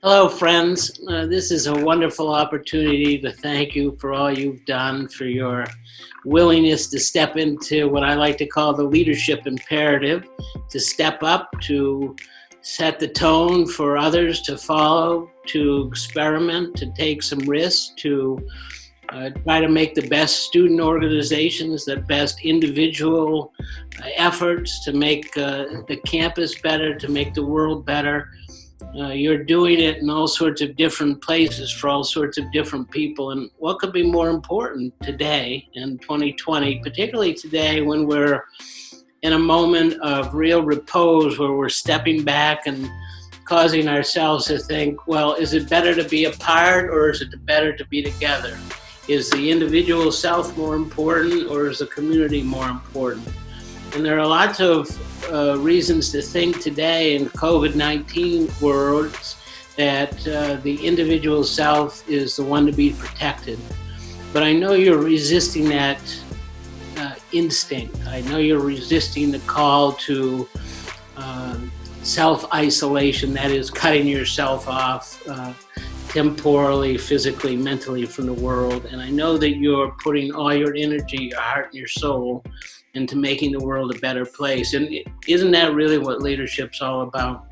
Hello, friends. This is a wonderful opportunity to thank you for all you've done, for your willingness to step into what I like to call the leadership imperative, to step up, to set the tone for others to follow, to experiment, to take some risks, to try to make the best student organizations, the best individual efforts to make the campus better, to make the world better. You're doing it in all sorts of different places for all sorts of different people. And what could be more important today in 2020, particularly today when we're in a moment of real repose, where we're stepping back and causing ourselves to think, well, is it better to be apart or is it better to be together? Is the individual self more important or is the community more important? And there are lots of reasons to think today in COVID-19 worlds that the individual self is the one to be protected. But I know you're resisting that instinct. I know you're resisting the call to self-isolation, that is cutting yourself off temporally, physically, mentally from the world. And I know that you're putting all your energy, your heart, and your soul into making the world a better place. And isn't that really what leadership's all about?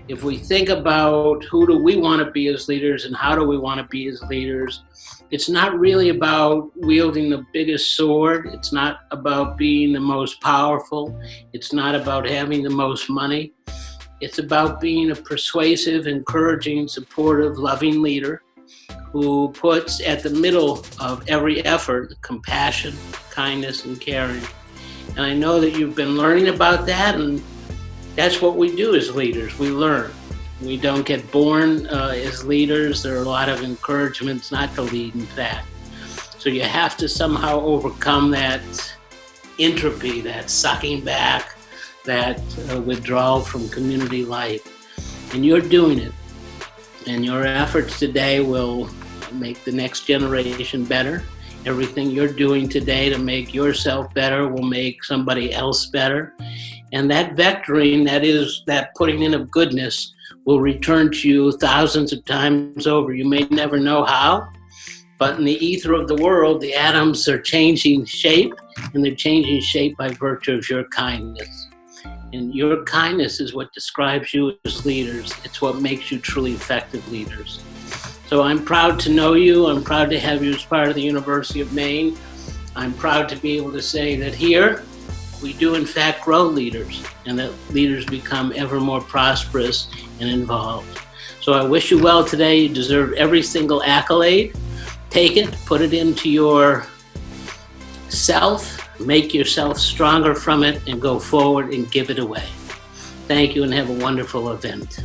If we think about who do we want to be as leaders and how do we want to be as leaders, it's not really about wielding the biggest sword. It's not about being the most powerful. It's not about having the most money. It's about being a persuasive, encouraging, supportive, loving leader who puts at the middle of every effort compassion, kindness, and caring. And I know that you've been learning about that, and that's what we do as leaders. We learn. We don't get born as leaders. There are a lot of encouragements not to lead, in fact. So you have to somehow overcome that entropy, that sucking back, that withdrawal from community life. And you're doing it. And your efforts today will make the next generation better. Everything you're doing today to make yourself better will make somebody else better. And that vectoring, that is that putting in of goodness, will return to you thousands of times over. You may never know how, but in the ether of the world, the atoms are changing shape, and they're changing shape by virtue of your kindness. And your kindness is what describes you as leaders. It's what makes you truly effective leaders. So I'm proud to know you. I'm proud to have you as part of the University of Maine. I'm proud to be able to say that here we do in fact grow leaders, and that leaders become ever more prosperous and involved. So I wish you well today. You deserve every single accolade. Take it, put it into your self, make yourself stronger from it, and go forward and give it away. Thank you and have a wonderful event.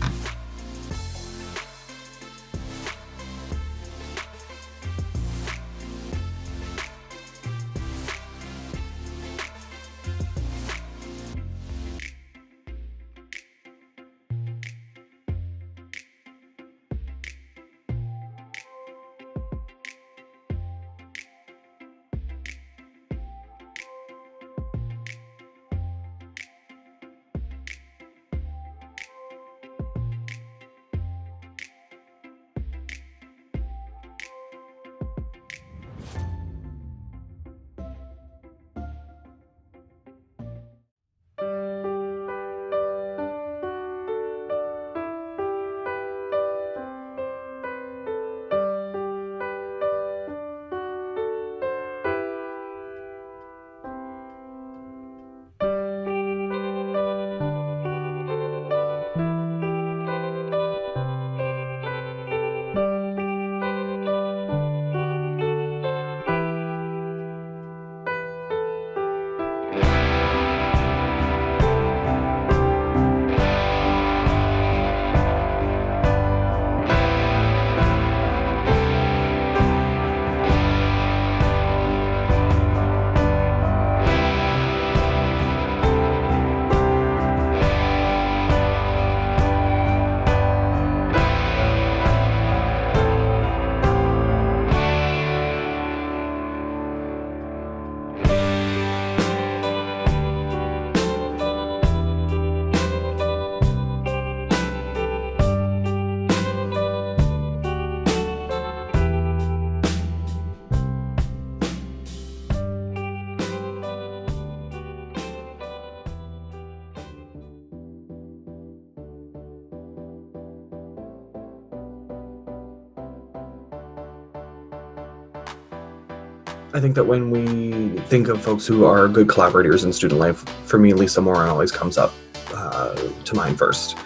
I think that when we think of folks who are good collaborators in student life, for me, Lisa Morin always comes up to mind first.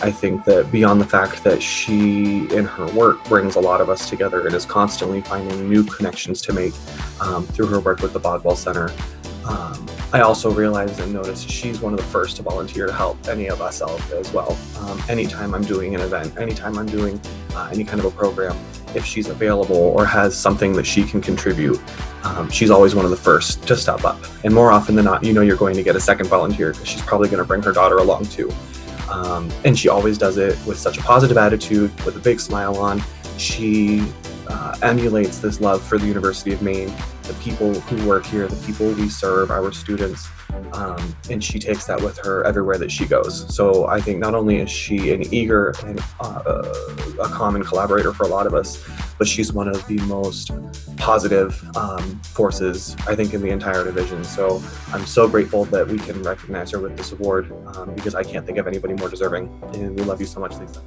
I think that beyond the fact that she, in her work, brings a lot of us together and is constantly finding new connections to make through her work with the Bodwell Center, I also realize and notice she's one of the first to volunteer to help any of us out as well. Anytime I'm doing an event, anytime I'm doing any kind of a program, if she's available or has something that she can contribute, she's always one of the first to step up. And more often than not, you know you're going to get a second volunteer because she's probably going to bring her daughter along too. And she always does it with such a positive attitude, with a big smile on. She emulates this love for the University of Maine, the people who work here, the people we serve, our students, and she takes that with her everywhere that she goes. So I think not only is she an eager and a common collaborator for a lot of us, but she's one of the most positive forces, I think, in the entire division. So I'm so grateful that we can recognize her with this award because I can't think of anybody more deserving. And we love you so much, Lisa.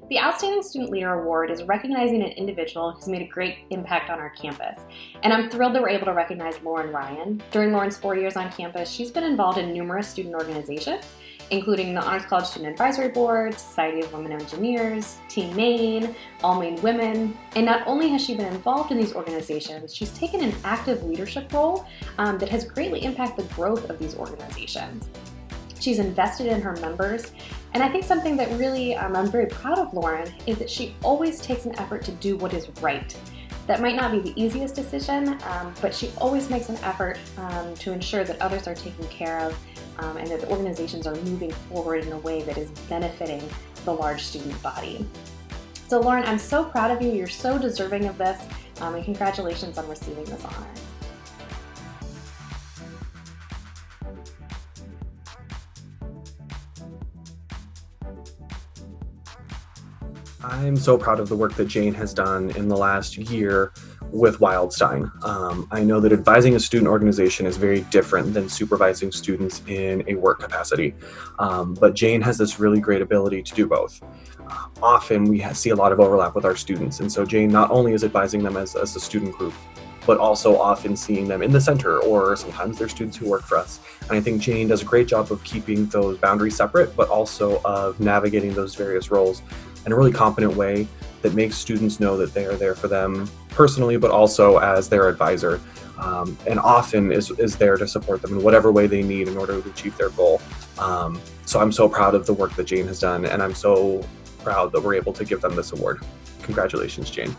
The Outstanding Student Leader Award is recognizing an individual who's made a great impact on our campus. And I'm thrilled that we're able to recognize Lauren Ryan. During Lauren's 4 years on campus, she's been involved in numerous student organizations, including the Honors College Student Advisory Board, Society of Women Engineers, Team Maine, All Maine Women. And not only has she been involved in these organizations, she's taken an active leadership role that has greatly impacted the growth of these organizations. She's invested in her members, and I think something that really I'm very proud of Lauren is that she always takes an effort to do what is right. That might not be the easiest decision, but she always makes an effort to ensure that others are taken care of and that the organizations are moving forward in a way that is benefiting the large student body. So Lauren, I'm so proud of you. You're so deserving of this, and congratulations on receiving this honor. I'm so proud of the work that Jane has done in the last year with WILDE. I know that advising a student organization is very different than supervising students in a work capacity, but Jane has this really great ability to do both. Often we see a lot of overlap with our students, and so Jane not only is advising them as a student group, but also often seeing them in the center, or sometimes they're students who work for us. And I think Jane does a great job of keeping those boundaries separate, but also of navigating those various roles in a really competent way that makes students know that they are there for them personally, but also as their advisor, and often is there to support them in whatever way they need in order to achieve their goal. So I'm so proud of the work that Jane has done, and I'm so proud that we're able to give them this award. Congratulations, Jane.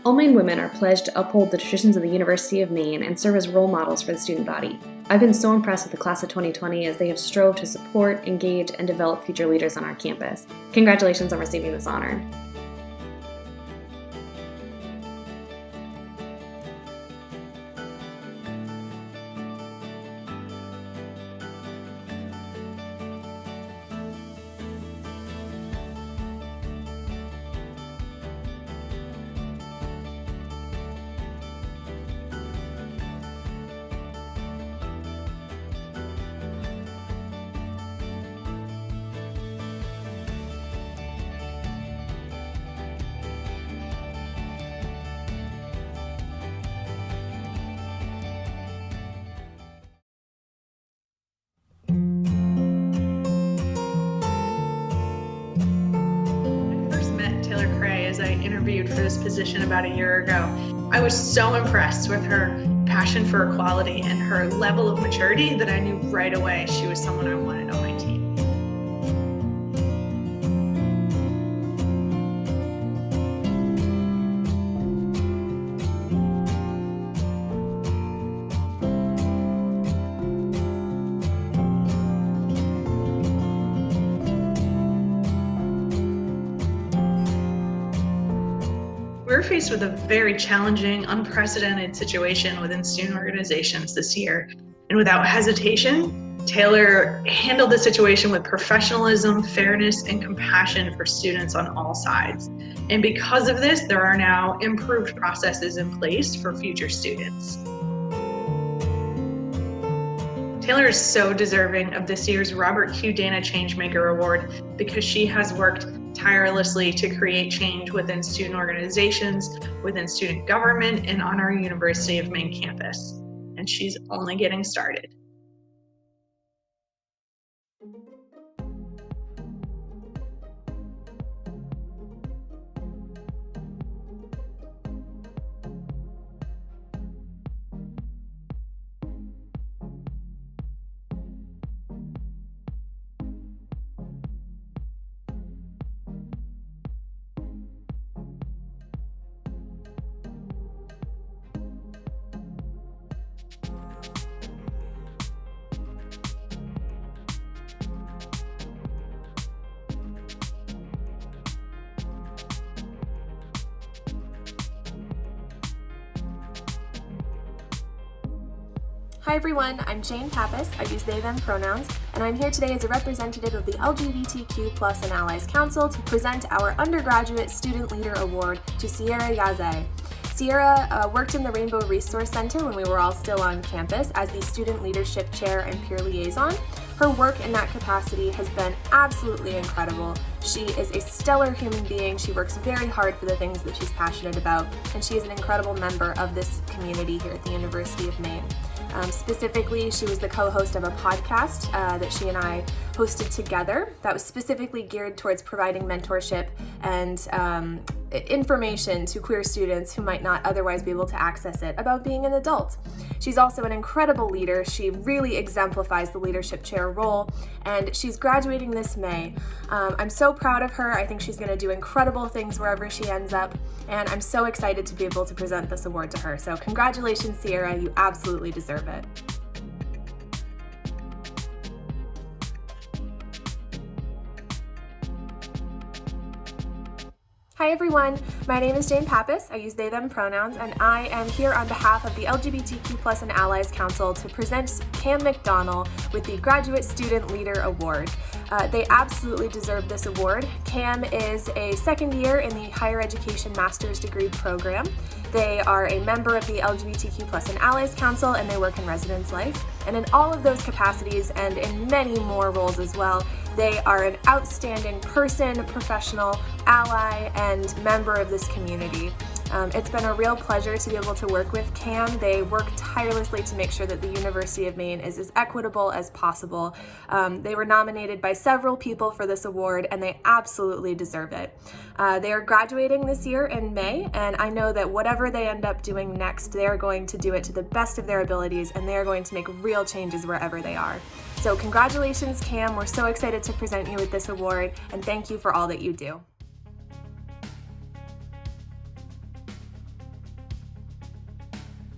All Maine women are pledged to uphold the traditions of the University of Maine and serve as role models for the student body. I've been so impressed with the class of 2020 as they have strove to support, engage, and develop future leaders on our campus. Congratulations on receiving this honor. interviewed for this position about a year ago. I was so impressed with her passion for equality and her level of maturity that I knew right away she was someone I wanted on my team. We're faced with a very challenging, unprecedented situation within student organizations this year. And without hesitation, Taylor handled the situation with professionalism, fairness, and compassion for students on all sides. And because of this, there are now improved processes in place for future students. Taylor is so deserving of this year's Robert Q. Dana Changemaker Award because she has worked tirelessly to create change within student organizations, within student government, and on our University of Maine campus. And she's only getting started. Hi everyone, I'm Jane Pappas, I use they, them pronouns, and I'm here today as a representative of the LGBTQ+ and Allies Council to present our Undergraduate Student Leader Award to Sierra Yazzie. Sierra worked in the Rainbow Resource Center when we were all still on campus as the Student Leadership Chair and Peer Liaison. Her work in that capacity has been absolutely incredible. She is a stellar human being, she works very hard for the things that she's passionate about, and she is an incredible member of this community here at the University of Maine. Specifically, she was the co-host of a podcast that she and I hosted together that was specifically geared towards providing mentorship and information to queer students who might not otherwise be able to access it about being an adult. She's also an incredible leader. She really exemplifies the leadership chair role, and she's graduating this May. I'm so proud of her. I think she's going to do incredible things wherever she ends up, and I'm so excited to be able to present this award to her. So congratulations, Sierra. You absolutely deserve it. Hi everyone, my name is Jane Pappas, I use they, them pronouns, and I am here on behalf of the LGBTQ+ and Allies Council to present Cam McDonnell with the Graduate Student Leader Award. They absolutely deserve this award. Cam is a second year in the Higher Education Master's Degree program. They are a member of the LGBTQ+ and Allies Council, and they work in residence life. And in all of those capacities, and in many more roles as well, they are an outstanding person, professional, ally, and member of this community. It's been a real pleasure to be able to work with Cam. They work tirelessly to make sure that the University of Maine is as equitable as possible. They were nominated by several people for this award, and they absolutely deserve it. They are graduating this year in May, and I know that whatever they end up doing next, they are going to do it to the best of their abilities, and they are going to make real changes wherever they are. So congratulations, Cam. We're so excited to present you with this award, and thank you for all that you do.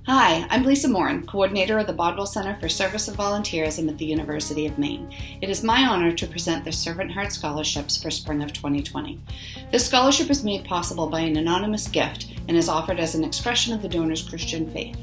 Hi, I'm Lisa MORIN, Coordinator of the Bodwell Center for Service and Volunteerism at the University of Maine. It is my honor to present the Servant Heart Scholarships for spring of 2020. This scholarship is made possible by an anonymous gift and is offered as an expression of the donor's Christian faith.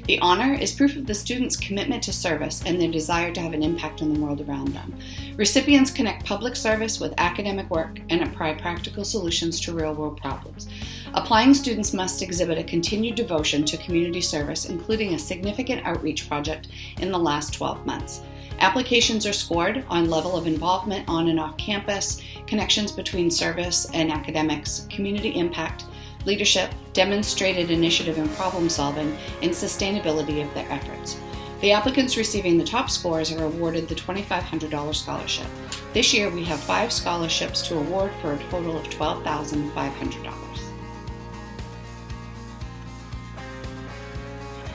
The honor is proof of the students' commitment to service and their desire to have an impact on the world around them. Recipients connect public service with academic work and apply practical solutions to real-world problems. Applying students must exhibit a continued devotion to community service, including a significant outreach project in the last 12 months. Applications are scored on level of involvement on and off campus, connections between service and academics, community impact, leadership, demonstrated initiative in problem solving, and sustainability of their efforts. The applicants receiving the top scores are awarded the $2,500 scholarship. This year we have 5 scholarships to award for a total of $12,500.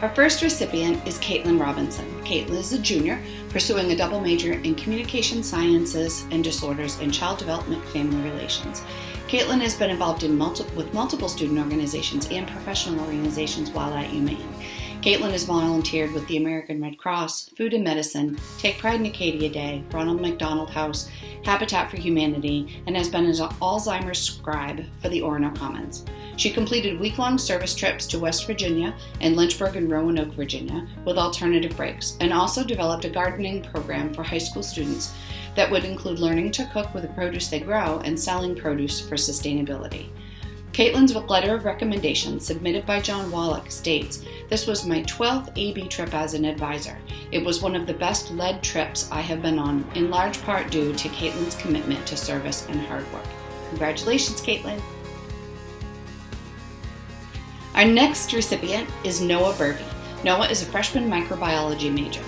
Our first recipient is KAITLIN Robinson. KAITLIN is a junior pursuing a double major in communication sciences and disorders in child development family relations. KAITLIN has been involved with multiple student organizations and professional organizations while at UMaine. KAITLIN has volunteered with the American Red Cross, Food and Medicine, Take Pride in Acadia Day, Ronald McDonald House, Habitat for Humanity, and has been an Alzheimer's scribe for the Orono Commons. She completed week-long service trips to West Virginia and Lynchburg and Roanoke, Virginia, with alternative breaks, and also developed a gardening program for high school students that would include learning to cook with the produce they grow and selling produce for sustainability. KAITLIN's letter of recommendation submitted by John Wallach states, "This was my 12th AB trip as an advisor. It was one of the best led trips I have been on, in large part due to KAITLIN's commitment to service and hard work." Congratulations, KAITLIN. Our next recipient is Noah BURBY. Noah is a freshman microbiology major.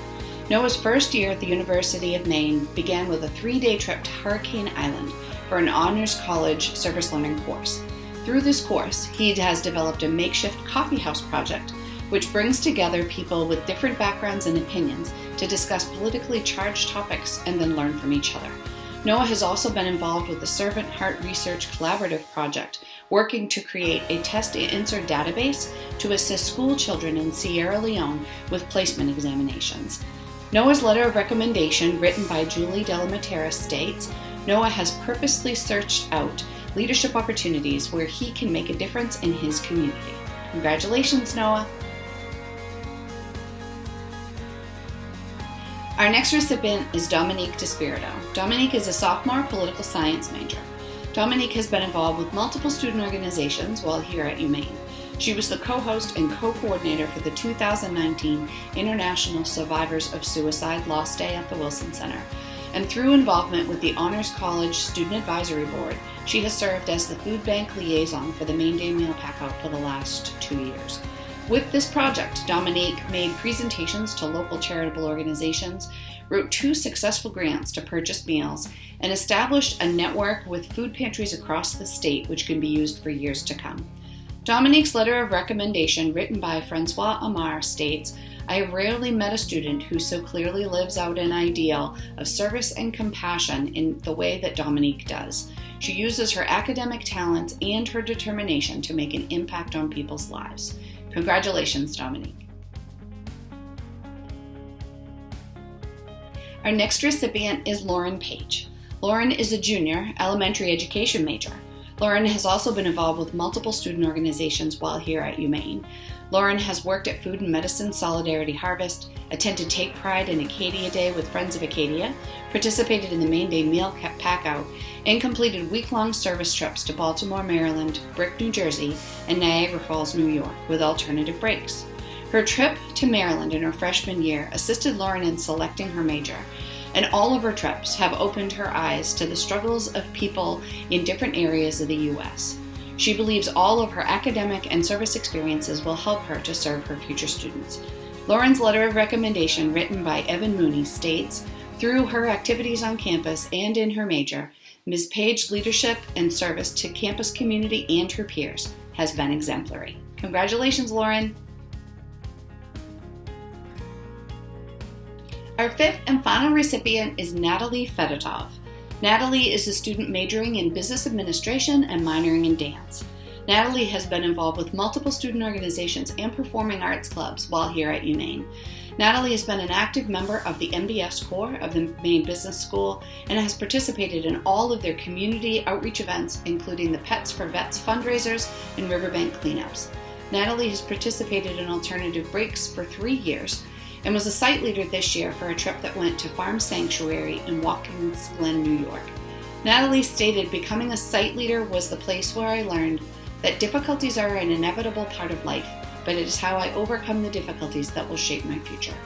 Noah's first year at the University of Maine began with a 3-day trip to Hurricane Island for an honors college service learning course. Through this course, he has developed a makeshift coffeehouse project, which brings together people with different backgrounds and opinions to discuss politically charged topics and then learn from each other. Noah has also been involved with the Servant Heart Research Collaborative Project, working to create a test answer database to assist school children in Sierra Leone with placement examinations. Noah's letter of recommendation, written by Julie Delamatera, states, "Noah has purposely searched out leadership opportunities where he can make a difference in his community." Congratulations, Noah. Our next recipient is Dominique DiSpirito. Dominique is a sophomore political science major. Dominique has been involved with multiple student organizations while here at UMaine. She was the co-host and co-coordinator for the 2019 International Survivors of Suicide Lost Day at the Wilson Center. And through involvement with the Honors College Student Advisory Board, she has served as the food bank liaison for the Main Day Meal Packout for the last 2 years. With this project, Dominique made presentations to local charitable organizations, wrote 2 successful grants to purchase meals, and established a network with food pantries across the state which can be used for years to come. Dominique's letter of recommendation, written by Francois Amar, states, "I have rarely met a student who so clearly lives out an ideal of service and compassion in the way that Dominique does. She uses her academic talents and her determination to make an impact on people's lives." Congratulations, Dominique. Our next recipient is Lauren Page. Lauren is a junior elementary education major. Lauren has also been involved with multiple student organizations while here at UMaine. Lauren has worked at Food and Medicine Solidarity Harvest, attended Take Pride in Acadia Day with Friends of Acadia, participated in the Main Day Meal Packout, and completed week-long service trips to Baltimore, Maryland, Brick, New Jersey, and Niagara Falls, New York, with alternative breaks. Her trip to Maryland in her freshman year assisted Lauren in selecting her major, and all of her trips have opened her eyes to the struggles of people in different areas of the U.S. She believes all of her academic and service experiences will help her to serve her future students. Lauren's letter of recommendation, written by Evan Mooney, states, "Through her activities on campus and in her major, Ms. Page's leadership and service to campus community and her peers has been exemplary." Congratulations, Lauren. Our 5th and final recipient is Natalie FEDOTOV. Natalie is a student majoring in business administration and minoring in dance. Natalie has been involved with multiple student organizations and performing arts clubs while here at UMaine. Natalie has been an active member of the MBS Corps of the Maine Business School and has participated in all of their community outreach events, including the Pets for Vets fundraisers and riverbank cleanups. Natalie has participated in alternative breaks for 3 years and was a site leader this year for a trip that went to Farm Sanctuary in Watkins Glen, New York. Natalie stated, "Becoming a site leader was the place where I learned that difficulties are an inevitable part of life, but it is how I overcome the difficulties that will shape my future."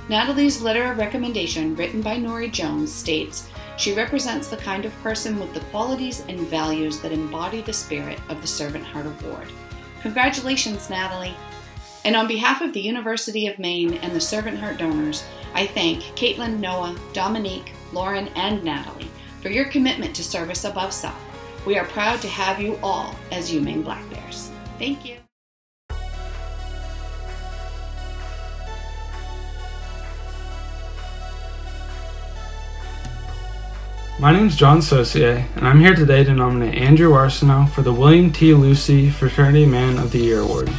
Natalie's letter of recommendation, written by Nori Jones, states, "She represents the kind of person with the qualities and values that embody the spirit of the Servant Heart Award." Congratulations, Natalie. And on behalf of the University of Maine and the Servant Heart donors, I thank KAITLIN, Noah, Dominique, Lauren, and Natalie for your commitment to service above self. We are proud to have you all as UMaine Black Bears. Thank you. My name's John Saucier, and I'm here today to nominate Andrew Arsenault for the William T. Lucy Fraternity Man of the Year Award.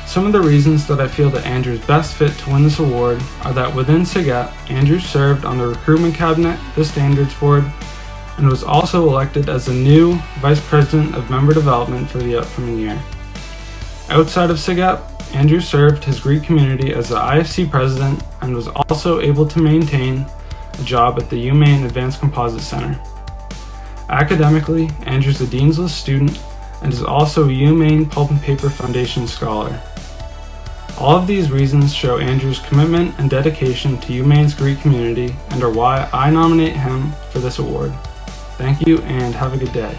Some of the reasons that I feel that Andrew is best fit to win this award are that within SIGEP, Andrew served on the recruitment cabinet, the standards board, and was also elected as the new Vice President of Member Development for the upcoming year. Outside of SIGEP, Andrew served his Greek community as the IFC President and was also able to maintain a job at the UMaine Advanced Composite Center. Academically, Andrew's a Dean's List student and is also a UMaine Pulp and Paper Foundation Scholar. All of these reasons show Andrew's commitment and dedication to UMaine's Greek community and are why I nominate him for this award. Thank you and have a good day.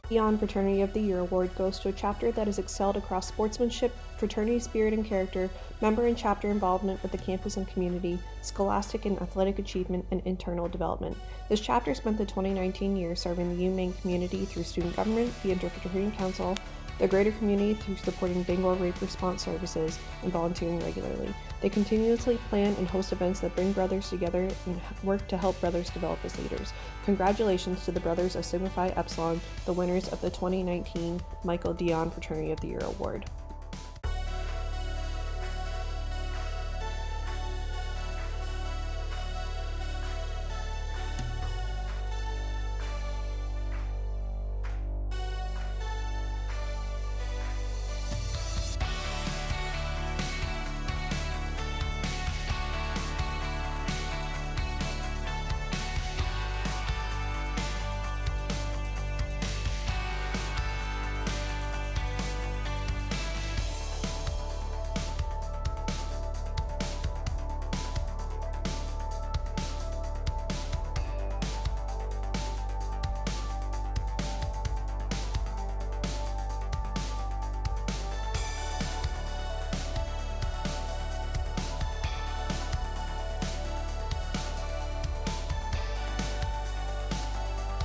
DIONNE Fraternity of the Year Award goes to a chapter that has excelled across sportsmanship, fraternity spirit and character, member and chapter involvement with the campus and community, scholastic and athletic achievement, and internal development. This chapter spent the 2019 year serving the UMaine community through student government, the Interfraternity Council, the greater community through supporting Bangor rape response services and volunteering regularly. They continuously plan and host events that bring brothers together and work to help brothers develop as leaders. Congratulations to the brothers of Sigma Phi Epsilon, the winners of the 2019 Michael DIONNE Fraternity of the Year Award.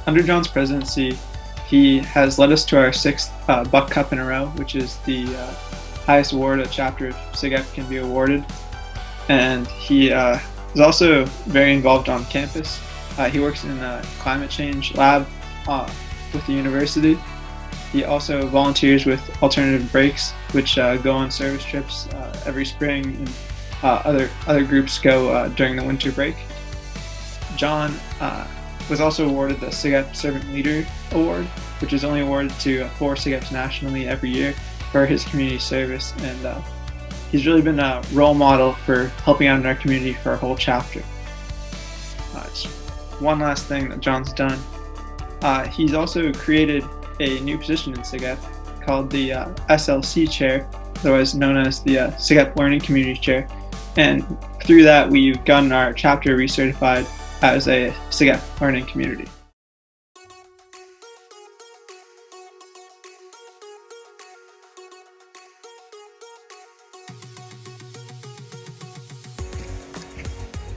Under John's presidency, he has led us to our 6th Buck Cup in a row, which is the highest award a chapter of SIGEP can be awarded. And he is also very involved on campus. He works in a climate change lab with the university. He also volunteers with Alternative Breaks, which go on service trips every spring, and other groups go during the winter break. John was also awarded the SIGEP Servant Leader Award, which is only awarded to 4 SIGEPs nationally every year for his community service, and he's really been a role model for helping out in our community for our whole chapter. Just one last thing that John's done. He's also created a new position in SIGEP called the SLC Chair, otherwise known as the SIGEP Learning Community Chair, and through that we've gotten our chapter recertified as a SIGEP learning community.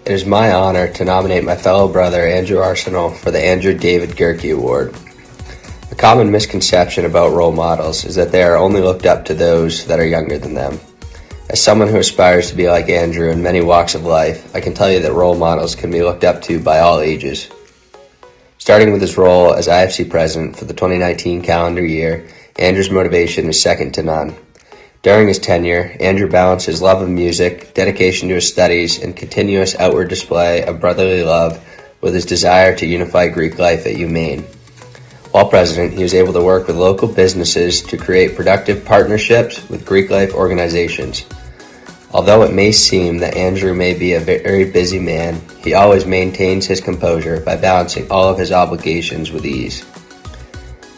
It is my honor to nominate my fellow brother Andrew Arsenault for the Andrew David Gerke Award. A common misconception about role models is that they are only looked up to those that are younger than them. As someone who aspires to be like Andrew in many walks of life, I can tell you that role models can be looked up to by all ages. Starting with his role as IFC president for the 2019 calendar year, Andrew's motivation is second to none. During his tenure, Andrew balanced his love of music, dedication to his studies, and continuous outward display of brotherly love with his desire to unify Greek life at UMaine. While president, he was able to work with local businesses to create productive partnerships with Greek life organizations. Although it may seem that Andrew may be a very busy man, he always maintains his composure by balancing all of his obligations with ease.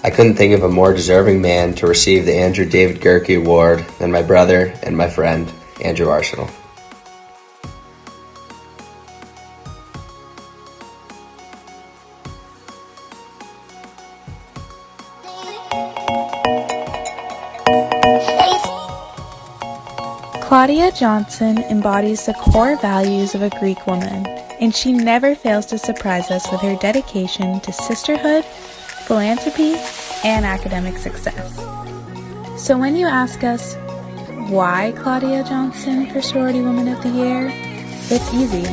I couldn't think of a more deserving man to receive the Andrew David Gerke Award than my brother and my friend, Andrew Arsenault. Claudia Johnson embodies the core values of a Greek woman, and she never fails to surprise us with her dedication to sisterhood, philanthropy, and academic success. So when you ask us, why Claudia Johnson for Sorority Woman of the Year? It's easy.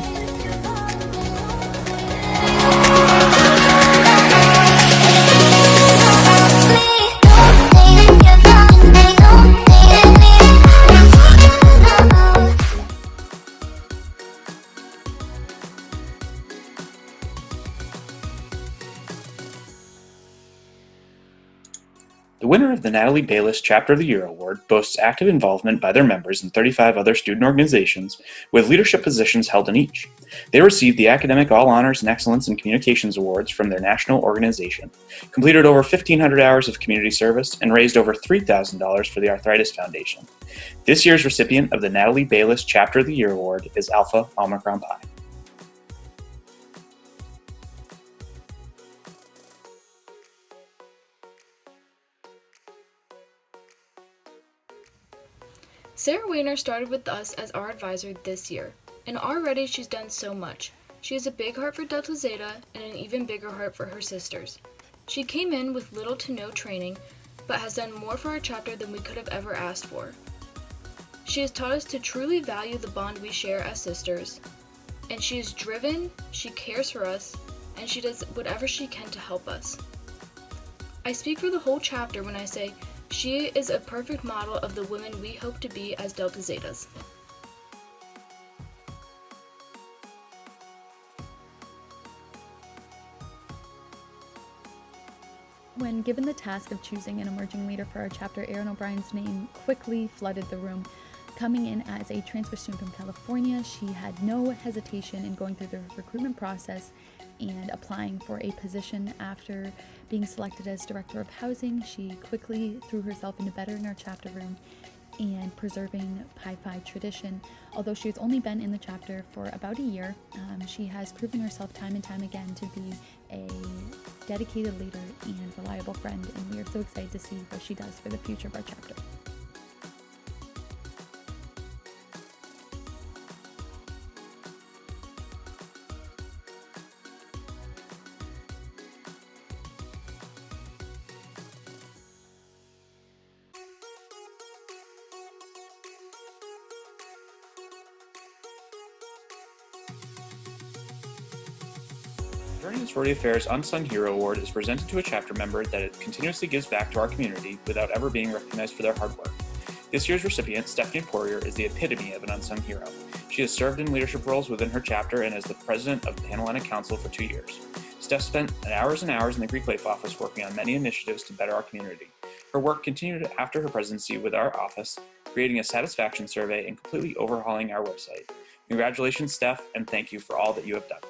The winner of the Natalie Bayless Chapter of the Year Award boasts active involvement by their members in 35 other student organizations, with leadership positions held in each. They received the Academic All Honors and Excellence in Communications Awards from their national organization, completed over 1,500 hours of community service, and raised over $3,000 for the Arthritis Foundation. This year's recipient of the Natalie Bayless Chapter of the Year Award is Alpha Omicron Pi. Sarah Wainer started with us as our advisor this year, and already she's done so much. She has a big heart for Delta Zeta and an even bigger heart for her sisters. She came in with little to no training, but has done more for our chapter than we could have ever asked for. She has taught us to truly value the bond we share as sisters, and she is driven, she cares for us, and she does whatever she can to help us. I speak for the whole chapter when I say she is a perfect model of the women we hope to be as Delta Zetas. When given the task of choosing an emerging leader for our chapter, Erin O'Brien's name quickly flooded the room. Coming in as a transfer student from California, she had no hesitation in going through the recruitment process and applying for a position. After being selected as Director of Housing, she quickly threw herself into bettering our chapter room and preserving Pi Phi tradition. Although she has only been in the chapter for about a year, she has proven herself time and time again to be a dedicated leader and reliable friend, and we are so excited to see what she does for the future of our chapter. The Sorority Affairs Unsung Hero Award is presented to a chapter member that it continuously gives back to our community without ever being recognized for their hard work. This year's recipient, Stephanie Poirier, is the epitome of an unsung hero. She has served in leadership roles within her chapter and as the president of the Panhellenic Council for 2 years. Steph spent hours and hours in the Greek Life office working on many initiatives to better our community. Her work continued after her presidency with our office, creating a satisfaction survey and completely overhauling our website. Congratulations, Steph, and thank you for all that you have done.